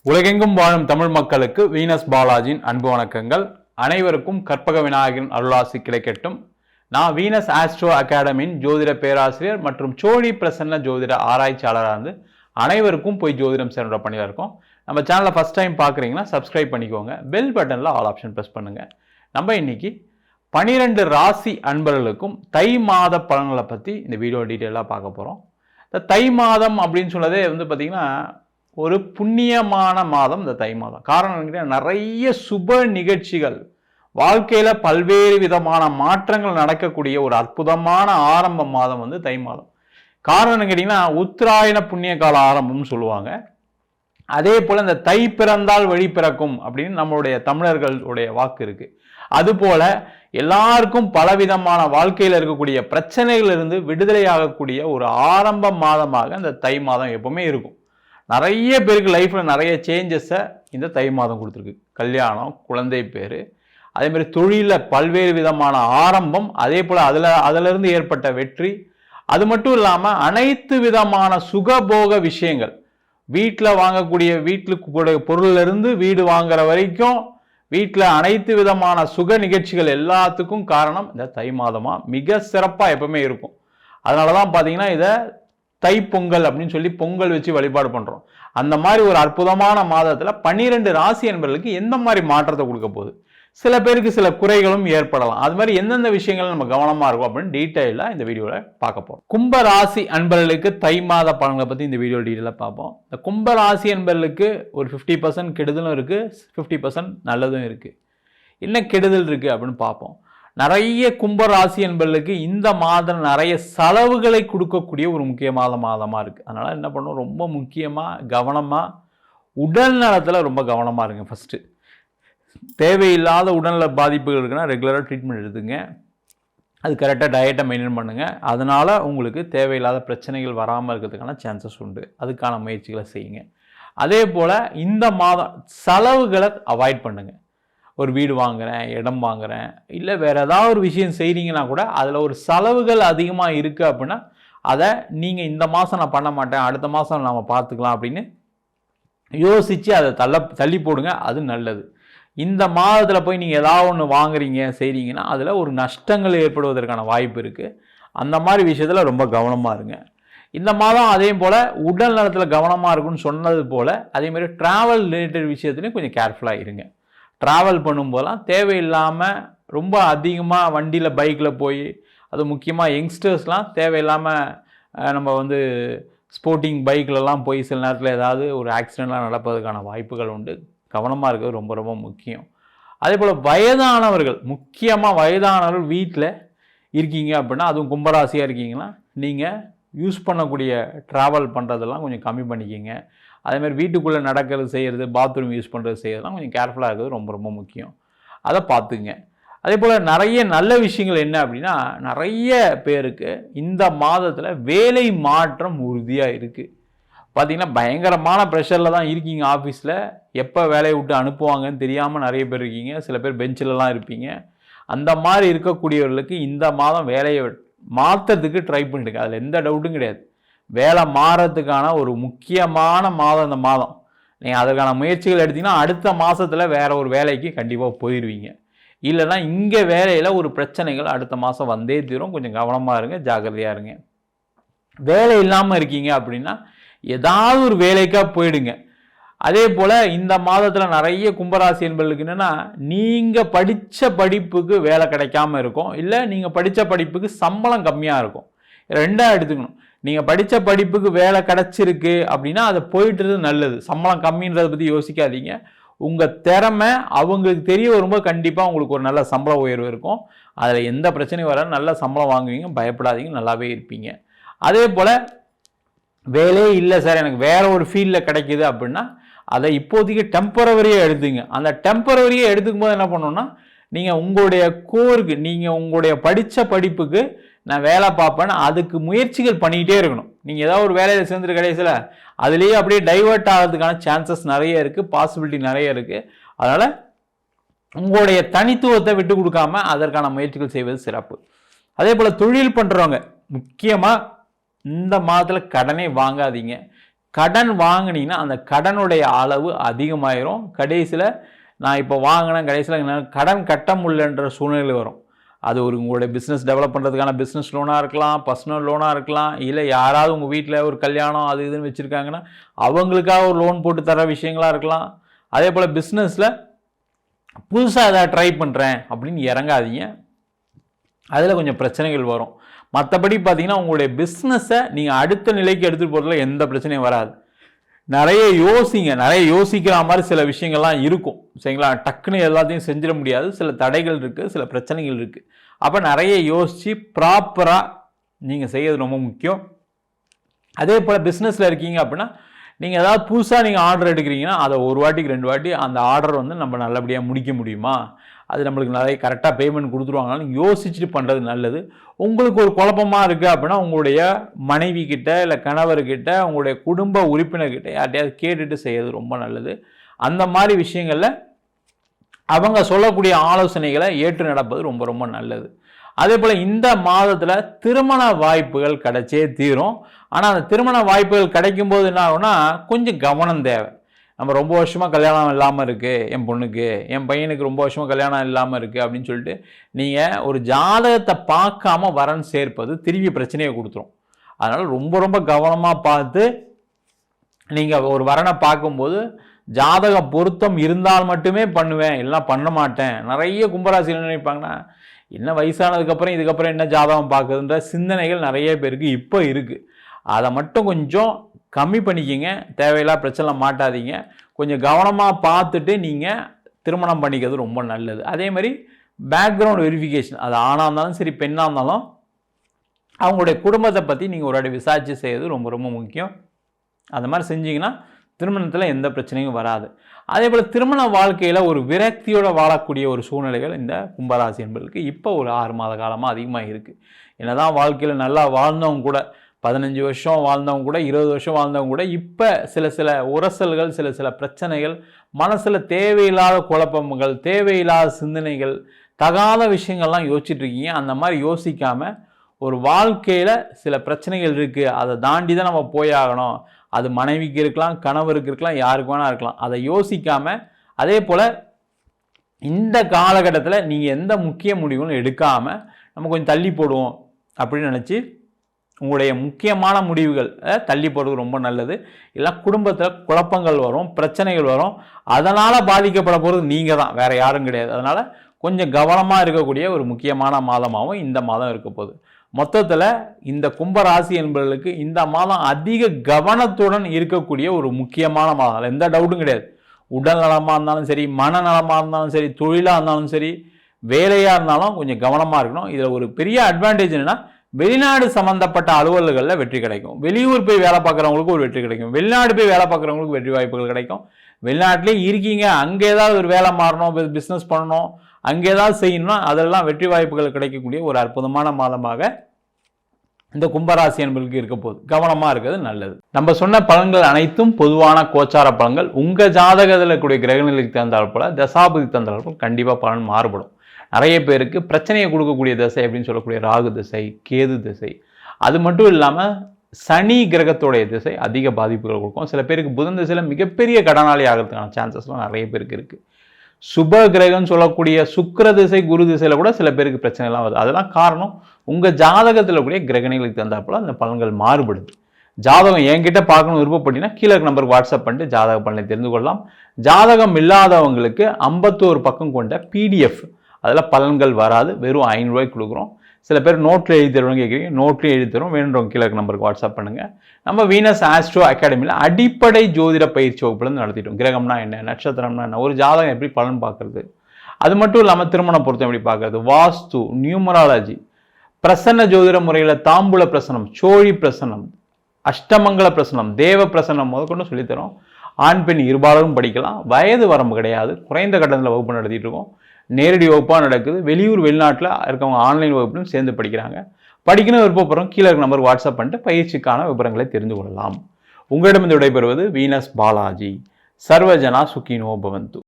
உலகெங்கும் வாழும் தமிழ் மக்களுக்கு வீனஸ் பாலாஜியின் அன்பு வணக்கங்கள். அனைவருக்கும் கற்பக விநாயகரின் அருளாசி கிடைக்கட்டும். நான் வீனஸ் ஆஸ்ட்ரோ அகாடமியின் ஜோதிட பேராசிரியர் மற்றும் சோழி பிரசன்ன ஜோதிட ஆராய்ச்சியாளராக இருந்து அனைவருக்கும் போய் ஜோதிடம் சென்ற பண்ணிதான் இருக்கோம். நம்ம சேனலை ஃபர்ஸ்ட் டைம் பார்க்குறீங்கன்னா சப்ஸ்கிரைப் பண்ணிக்கோங்க. பெல் பட்டனில் ஆல் ஆப்ஷன் ப்ரெஸ் பண்ணுங்க. நம்ம இன்னைக்கு 12 ராசி அன்பர்களுக்கும் தை மாத பலன்களை பற்றி இந்த வீடியோ டீட்டெயிலாக பார்க்க போகிறோம். இந்த தை மாதம் அப்படின்னு சொன்னதே பார்த்தீங்கன்னா ஒரு புண்ணியமான மாதம் இந்த தை மாதம். காரணம் நிறைய சுப நிகழ்ச்சிகள், வாழ்க்கையில பல்வேறு விதமான மாற்றங்கள் நடக்கக்கூடிய ஒரு அற்புதமான ஆரம்ப மாதம் தை மாதம். காரணம் கேட்டீங்கன்னா உத்தராயண புண்ணிய கால ஆரம்பம்னு சொல்லுவாங்க. அதே போல இந்த தை பிறந்தால் வழி பிறக்கும் அப்படின்னு நம்மளுடைய தமிழர்களுடைய வாக்கு இருக்கு. அதுபோல எல்லாருக்கும் பலவிதமான வாழ்க்கையில் இருக்கக்கூடிய பிரச்சனைகள் இருந்து விடுதலை ஆகக்கூடிய ஒரு ஆரம்ப மாதமாக இந்த தை மாதம் எப்பவுமே இருக்கும். நிறைய பேருக்கு லைஃப்ல நிறைய சேஞ்சஸை இந்த தை மாதம் கொடுத்துருக்கு. கல்யாணம், குழந்தை பேரு, அதே மாதிரி தொழில பல்வேறு விதமான ஆரம்பம், அதே போல அதிலிருந்து ஏற்பட்ட வெற்றி. அது மட்டும் இல்லாம அனைத்து விதமான சுகபோக விஷயங்கள், வீட்டில் வாங்கக்கூடிய வீட்டுக்கு பொருள்ல இருந்து வீடு வாங்குற வரைக்கும் வீட்டில் அனைத்து விதமான சுக நிகழ்ச்சிகள் எல்லாத்துக்கும் காரணம் இந்த தை மாதமா மிக சிறப்பா எப்பவுமே இருக்கும். அதனாலதான் பாத்தீங்கன்னா இதை தைப்பொங்கல் அப்படின்னு சொல்லி பொங்கல் வச்சு வழிபாடு பண்றோம். அந்த மாதிரி ஒரு அற்புதமான மாதத்துல 12 ராசி என்பவர்களுக்கு எந்த மாதிரி மாற்றத்தை கொடுக்க போகுது, சில பேருக்கு சில குறைகளும் ஏற்படலாம். அது மாதிரி எந்தெந்த விஷயங்கள் நம்ம கவனமா இருக்கும் அப்படின்னு டீட்டெயிலா இந்த வீடியோல பார்க்க போறோம். கும்ப ராசி அன்பர்களுக்கு தை மாத பலன்களை பத்தி இந்த வீடியோ டீட்டெயிலா பார்ப்போம். இந்த கும்ப ராசி அன்பர்களுக்கு ஒரு 50% கெடுதலும் இருக்கு, 50% நல்லதும் இருக்கு. என்ன கெடுதல் இருக்கு அப்படின்னு பார்ப்போம். நிறைய கும்பராசி என்பர்களுக்கு இந்த மாதம் நிறைய செலவுகளை கொடுக்கக்கூடிய ஒரு முக்கியமான மாதமாக இருக்குது. அதனால் என்ன பண்ணுவோம், ரொம்ப முக்கியமாக கவனமாக உடல் நலத்தில் ரொம்ப கவனமாக இருங்க. ஃபஸ்ட்டு தேவையில்லாத உடல்நல பாதிப்புகள் இருக்குன்னா ரெகுலராக ட்ரீட்மெண்ட் எடுத்துங்க. அது கரெக்டாக டயட்டை மெயின்டைன் பண்ணுங்கள். அதனால் உங்களுக்கு தேவையில்லாத பிரச்சனைகள் வராமல் இருக்கிறதுக்கான சான்சஸ் உண்டு. அதுக்கான முயற்சிகளை செய்யுங்க. அதே போல் இந்த மாதம் செலவுகளை அவாய்ட் பண்ணுங்கள். ஒரு வீடு வாங்குறேன், இடம் வாங்குறேன், இல்லை வேறு ஏதாவது ஒரு விஷயம் செய்கிறீங்கன்னா கூட அதில் ஒரு செலவுகள் அதிகமாக இருக்குது அப்படின்னா அதை நீங்கள் இந்த மாதம் நான் பண்ண மாட்டேன், அடுத்த மாதம் நம்ம பார்த்துக்கலாம் அப்படின்னு யோசித்து அதை தள்ளி போடுங்க. அது நல்லது. இந்த மாதத்தில் போய் நீங்கள் ஏதாவது ஒன்று வாங்குறீங்க செய்கிறீங்கன்னா அதில் ஒரு நஷ்டங்கள் ஏற்படுவதற்கான வாய்ப்பு இருக்குது. அந்த மாதிரி விஷயத்தில் ரொம்ப கவனமாக இருங்க. இந்த மாதம் அதே போல் உடல் நலத்தில் கவனமாக இருக்குன்னு சொன்னது போல் அதேமாதிரி ட்ராவல் ரிலேட்டட் விஷயத்துலையும் கொஞ்சம் கேர்ஃபுல்லாக இருங்க. ட்ராவல் பண்ணும்போதெல்லாம் தேவையில்லாமல் ரொம்ப அதிகமாக வண்டியில் பைக்கில் போய், அது முக்கியமாக யங்ஸ்டர்ஸ்லாம் தேவையில்லாமல் நம்ம ஸ்போர்ட்டிங் பைக்கிலலாம் போய் சில நேரத்தில் ஏதாவது ஒரு ஆக்சிடெண்ட்லாம் நடப்பதற்கான வாய்ப்புகள் உண்டு. கவனமாக இருக்கிறது ரொம்ப ரொம்ப முக்கியம். அதே போல் வயதானவர்கள், முக்கியமாக வயதானவர்கள் வீட்டில் இருக்கீங்க அப்படின்னா, அதுவும் கும்பராசியாக இருக்கீங்கன்னா நீங்கள் யூஸ் பண்ணக்கூடிய ட்ராவல் பண்ணுறதெல்லாம் கொஞ்சம் கம்மி பண்ணிக்கிங்க. அதேமாதிரி வீட்டுக்குள்ளே நடக்கிறது செய்கிறது, பாத்ரூம் யூஸ் பண்ணுறது செய்கிறதுலாம் கொஞ்சம் கேர்ஃபுல்லாக இருக்கிறது ரொம்ப ரொம்ப முக்கியம். அதை பார்த்துங்க. அதே போல் நிறைய நல்ல விஷயங்கள் என்ன அப்படின்னா, நிறைய பேருக்கு இந்த மாதத்தில் வேலை மாற்றம் உறுதியாக இருக்குது. பார்த்திங்கன்னா பயங்கரமான ப்ரெஷரில் தான் இருக்கீங்க. ஆஃபீஸில் எப்போ வேலையை விட்டு அனுப்புவாங்கன்னு தெரியாமல் நிறைய பேர் இருக்கீங்க. சில பேர் பெஞ்சிலலாம் இருப்பீங்க. அந்த மாதிரி இருக்கக்கூடியவர்களுக்கு இந்த மாதம் வேலையை மாற்றத்துக்கு ட்ரை பண்ணிட்டுங்க. அதில் எந்த டவுட்டும் கிடையாது. வேலை மாறத்துக்கான ஒரு முக்கியமான மாதம் இந்த மாதம். நீங்கள் அதற்கான முயற்சிகள் எடுத்தீங்கன்னா அடுத்த மாதத்தில் வேற ஒரு வேலைக்கு கண்டிப்பாக போயிடுவீங்க. இல்லைன்னா இங்கே வேலையில் ஒரு பிரச்சனைகள் அடுத்த மாதம் வந்தே தீரும். கொஞ்சம் கவனமாக இருங்க, ஜாக்கிரதையாக இருங்க. வேலை இல்லாமல் இருக்கீங்க அப்படின்னா ஏதாவது ஒரு வேலைக்காக போயிடுங்க. அதே போல் இந்த மாதத்தில் நிறைய கும்பராசி என்பர்களுக்கு என்னென்னா, நீங்கள் படித்த படிப்புக்கு வேலை கிடைக்காம இருக்கும், இல்லை நீங்கள் படித்த படிப்புக்கு சம்பளம் கம்மியாக இருக்கும். ரெண்டாக எடுத்துக்கணும். நீங்கள் படித்த படிப்புக்கு வேலை கிடச்சிருக்கு அப்படின்னா அதை போயிட்டுறது நல்லது. சம்பளம் கம்மின்றதை பற்றி யோசிக்காதீங்க. உங்கள் திறமை அவங்களுக்கு தெரிய வரும்போது கண்டிப்பாக உங்களுக்கு ஒரு நல்ல சம்பள உயர்வு இருக்கும். அதில் எந்த பிரச்சனையும் வராது. நல்ல சம்பளம் வாங்குவீங்க, பயப்படாதீங்க, நல்லாவே இருப்பீங்க. அதே போல் வேலையே இல்லை சார், எனக்கு வேற ஒரு ஃபீல்டில் கிடைக்கிது அப்படின்னா அதை இப்போதைக்கு டெம்பரவரியாக எடுத்துங்க. அந்த டெம்பரவரியாக எடுத்துக்கும் போது என்ன பண்ணணும்னா, நீங்கள் உங்களுடைய கோருக்கு, நீங்கள் உங்களுடைய படித்த படிப்புக்கு நான் வேலை பார்ப்பேன்னு அதுக்கு முயற்சிகள் பண்ணிக்கிட்டே இருக்கணும். நீங்கள் ஏதாவது ஒரு வேலையில் சேர்ந்துட்டு கடைசியில் அதுலேயே அப்படியே டைவெர்ட் ஆகிறதுக்கான சான்சஸ் நிறைய இருக்குது, பாசிபிலிட்டி நிறைய இருக்குது. அதனால் உங்களுடைய தனித்துவத்தை விட்டு கொடுக்காம அதற்கான முயற்சிகள் செய்வது சிறப்பு. அதே போல் தொழில் பண்ணுறவங்க முக்கியமாக இந்த மாதத்தில் கடனே வாங்காதீங்க. கடன் வாங்கினீங்கன்னா அந்த கடனுடைய அளவு அதிகமாயிரும். கடைசியில் நான் இப்போ வாங்கினேன், கடைசியில் கடன் கட்ட முடியலன்ற சூழ்நிலை வரும். அது ஒரு உங்களுடைய பிஸ்னஸ் டெவலப் பண்ணுறதுக்கான பிஸ்னஸ் லோனாக இருக்கலாம், பர்சனல் லோனாக இருக்கலாம், இல்லை யாராவது உங்கள் வீட்டில் ஒரு கல்யாணம் அது இதுன்னு வச்சுருக்காங்கன்னா அவங்களுக்காக ஒரு லோன் போட்டு தர விஷயங்களாக இருக்கலாம். அதே போல் பிஸ்னஸில் புதுசாக எதாவது ட்ரை பண்ணுறேன் அப்படின்னு இறங்காதீங்க, அதில் கொஞ்சம் பிரச்சனைகள் வரும். மற்றபடி பார்த்தீங்கன்னா உங்களுடைய பிஸ்னஸை நீங்கள் அடுத்த நிலைக்கு எடுத்துகிட்டு போகிறதுல எந்த பிரச்சனையும் வராது. நிறைய யோசிக்கிற மாதிரி சில விஷயங்கள்லாம் இருக்கும் சரிங்களா. டக்குன்னு எல்லாத்தையும் செஞ்சிட முடியாது, சில தடைகள் இருக்குது, சில பிரச்சனைகள் இருக்குது. அப்போ நிறைய யோசித்து ப்ராப்பராக நீங்கள் செய்யறது ரொம்ப முக்கியம். அதே போல் பிஸ்னஸில் இருக்கீங்க அப்படின்னா நீங்கள் ஏதாவது புதுசாக நீங்கள் ஆர்டர் எடுக்கிறீங்கன்னா அதை ஒரு வாட்டிக்கு 2 வாட்டி அந்த ஆர்டர் வந்து நம்ம நல்லபடியாக முடிக்க முடியுமா, அது நம்மளுக்கு நிறைய கரெக்டாக பேமெண்ட் கொடுத்துருவாங்கன்னு யோசிச்சுட்டு பண்ணுறது நல்லது. உங்களுக்கு ஒரு குழப்பமாக இருக்குது அப்படின்னா உங்களுடைய மனைவி கிட்ட இல்லை கணவர்கிட்ட உங்களுடைய குடும்ப உறுப்பினர்கிட்ட யார்ட்டையாவது கேட்டுட்டு செய்யறது ரொம்ப நல்லது. அந்த மாதிரி விஷயங்களில் அவங்க சொல்லக்கூடிய ஆலோசனைகளை ஏற்று நடப்பது ரொம்ப ரொம்ப நல்லது. அதே போல் இந்த மாதத்தில் திருமண வாய்ப்புகள் கிடைச்சே தீரும். ஆனால் அந்த திருமண வாய்ப்புகள் கிடைக்கும் போது என்ன ஆகும்னா கொஞ்சம் கவனம் தேவை. நம்ம ரொம்ப வருஷமாக கல்யாணம் இல்லாமல் இருக்குது என் பொண்ணுக்கு, என் பையனுக்கு ரொம்ப வருஷமாக கல்யாணம் இல்லாமல் இருக்குது அப்படின்னு சொல்லிட்டு நீங்கள் ஒரு ஜாதகத்தை பார்க்காம வரன் சேர்ப்பது திரும்பி பிரச்சனையை கொடுத்துரும். அதனால் ரொம்ப ரொம்ப கவனமாக பார்த்து நீங்கள் ஒரு வரனை பார்க்கும்போது ஜாதக பொருத்தம் இருந்தால் மட்டுமே பண்ணுவேன், இல்லைனா பண்ண மாட்டேன். நிறைய கும்பராசியில் நினைப்பாங்கன்னா என்ன வயசானதுக்கப்புறம் இதுக்கப்புறம் என்ன ஜாதகம் பார்க்குதுன்ற சிந்தனைகள் நிறைய பேருக்கு இப்போ இருக்குது. அதை மட்டும் கொஞ்சம் கம்மி பண்ணிக்கிங்க, தேவையில்லா பிரச்சனை மாட்டாதீங்க. கொஞ்சம் கவனமாக பார்த்துட்டு நீங்கள் திருமணம் பண்ணிக்கிறது ரொம்ப நல்லது. அதே மாதிரி பேக்ரவுண்ட் வெரிஃபிகேஷன், அது ஆணாக இருந்தாலும் சரி பெண்ணாக இருந்தாலும் அவங்களுடைய குடும்பத்தை பற்றி நீங்கள் ஒரு வாட்டி விசாரித்து செய்கிறது ரொம்ப ரொம்ப முக்கியம். அந்த மாதிரி செஞ்சிங்கன்னா திருமணத்தில் எந்த பிரச்சனையும் வராது. அதே போல் திருமண வாழ்க்கையில் ஒரு விரக்தியோடு வாழக்கூடிய ஒரு சூழ்நிலைகள் இந்த கும்பராசி என்பதற்கு இப்போ ஒரு 6 மாத காலமாக அதிகமாக இருக்குது. என்னதான் வாழ்க்கையில் நல்லா வாழ்ந்தவங்க கூட 15 வருஷம் வாழ்ந்தவங்க கூட 20 வருஷம் வாழ்ந்தவங்க கூட இப்போ சில உரசல்கள், சில பிரச்சனைகள், மனசில் தேவையில்லாத குழப்பங்கள், தேவையில்லாத சிந்தனைகள், தகாத விஷயங்கள்லாம் யோசிச்சுட்டு இருக்கீங்க. அந்த மாதிரி யோசிக்காமல் ஒரு வாழ்க்கையில் சில பிரச்சனைகள் இருக்குது, அதை தாண்டி தான் நம்ம போயாகணும். அது மனைவிக்கு இருக்கலாம், கணவருக்கு இருக்கலாம், யாருக்கு வேணா இருக்கலாம். அதை யோசிக்காமல் அதே போல் இந்த காலகட்டத்தில் நீங்கள் எந்த முக்கிய முடிவும் எடுக்காமல் நம்ம கொஞ்சம் தள்ளி போடுவோம் அப்படின்னு நினச்சி உங்களுடைய முக்கியமான முடிவுகள் தள்ளி போடுறது ரொம்ப நல்லது. இல்லை குடும்பத்தில் குழப்பங்கள் வரும், பிரச்சனைகள் வரும், அதனால் பாதிக்கப்பட போகிறது நீங்கள் தான், வேறு யாரும் கிடையாது. அதனால் கொஞ்சம் கவனமாக இருக்கக்கூடிய ஒரு முக்கியமான மாதமாகவும் இந்த மாதம் இருக்க போகுது. மொத்தத்தில் இந்த கும்பராசி என்பவர்களுக்கு இந்த மாதம் அதிக கவனத்துடன் இருக்கக்கூடிய ஒரு முக்கியமான மாதம், எந்த டவுட்டும் கிடையாது. உடல் நலமாக இருந்தாலும் சரி, மனநலமாக இருந்தாலும் சரி, தொழிலாக இருந்தாலும் சரி, வேலையாக இருந்தாலும் கொஞ்சம் கவனமாக இருக்கணும். இதில் ஒரு பெரிய அட்வான்டேஜ் என்னென்னா வெளிநாடு சம்மந்தப்பட்ட அலுவலர்களில் வெற்றி கிடைக்கும். வெளியூர் போய் வேலை பார்க்குறவங்களுக்கு ஒரு வெற்றி கிடைக்கும். வெளிநாடு போய் வேலை பார்க்குறவங்களுக்கு வெற்றி வாய்ப்புகள் கிடைக்கும். வெளிநாட்டிலே இருக்கீங்க, அங்கே ஏதாவது ஒரு வேலை மாறணும், பிஸ்னஸ் பண்ணணும், அங்கே ஏதாவது செய்யணும்னா அதெல்லாம் வெற்றி வாய்ப்புகள் கிடைக்கக்கூடிய ஒரு அற்புதமான மாதமாக இந்த கும்பராசி என்பதற்கு இருக்க போகுது. கவனமாக இருக்கிறது நல்லது. நம்ம சொன்ன பலன்கள் அனைத்தும் பொதுவான கோச்சார பலன்கள். உங்கள் ஜாதகத்தில் இருக்கக்கூடிய கிரகநிலைக்கு தந்தால் போல, தசாபதி தந்தால் போல கண்டிப்பாக பலன் மாறுபடும். நிறைய பேருக்கு பிரச்சனையை கொடுக்கக்கூடிய திசை அப்படின்னு சொல்லக்கூடிய ராகு திசை, கேது திசை, அது மட்டும் இல்லாமல் சனி கிரகத்தோடைய திசை அதிக பாதிப்புகள் கொடுக்கும். சில பேருக்கு புதன் திசையில் மிகப்பெரிய கடனாளி ஆகிறதுக்கான சான்சஸ்லாம் நிறைய பேருக்கு இருக்குது. சுப கிரகம் சொல்லக்கூடிய சுக்கிர திசை, குரு திசையில் கூட சில பேருக்கு பிரச்சனைலாம் வருது. அதெல்லாம் காரணம் உங்கள் ஜாதகத்தில் கூடிய கிரகணிகளுக்கு தந்தாப்போல அந்த பலன்கள் மாறுபடுது. ஜாதகம் என்கிட்ட பார்க்கணும் விருப்பப்பட்டீங்கன்னா கீழே நம்பருக்கு வாட்ஸ்அப் பண்ணிட்டு ஜாதக பலனை தெரிந்து கொள்ளலாம். ஜாதகம் இல்லாதவங்களுக்கு 51 பக்கம் கொண்ட PDF, அதில் பலன்கள் வராது, வெறும் 500 ரூபாய்க்கு கொடுக்குறோம். சில பேர் நோட்டில் எழுதி தருவாங்க கேட்குறீங்க, நோட்லேயும் எழுதி தரும். வேணுன்றவங்க கீழே நம்பருக்கு வாட்ஸ்அப் பண்ணுங்கள். நம்ம வீனஸ் ஆஸ்ட்ரோ அகாடமியில் அடிப்படை ஜோதிட பயிற்சி வகுப்புலேருந்து நடத்திட்டோம். கிரகம்னா என்ன, நட்சத்திரம்னா என்ன, ஒரு ஜாதகம் எப்படி பலன் பார்க்குறது, அது மட்டும் இல்லாமல் திருமண பொருத்தம் எப்படி பார்க்குறது, வாஸ்து, நியூமராலஜி, பிரசன்ன ஜோதிட முறையில் தாம்பூல பிரசனம், சோழி பிரசனம், அஷ்டமங்கல பிரசனம், தேவ பிரசனம் முதற்கொண்டு சொல்லித்தரோம். ஆண் பெண் இருபாலரும் படிக்கலாம். வயது வரம்பு கிடையாது. குறைந்த கட்டணத்தில் வகுப்பு நடத்திட்டு இருக்கோம். நேரடி வகுப்பாக நடக்குது. வெளியூர் வெளிநாட்டில் இருக்கவங்க ஆன்லைன் வகுப்புலையும் சேர்ந்து படிக்கிறாங்க. படிக்கணும் விருப்பப்படுறோம் கீழே நம்பருக்கு வாட்ஸ்அப் பண்ணிட்டு பயிற்சிக்கான விவரங்களை தெரிந்து கொள்ளலாம். உங்களிடமிருந்து விடைபெறுவது வீனஸ் பாலாஜி. சர்வஜனா சுகினோ பவந்து.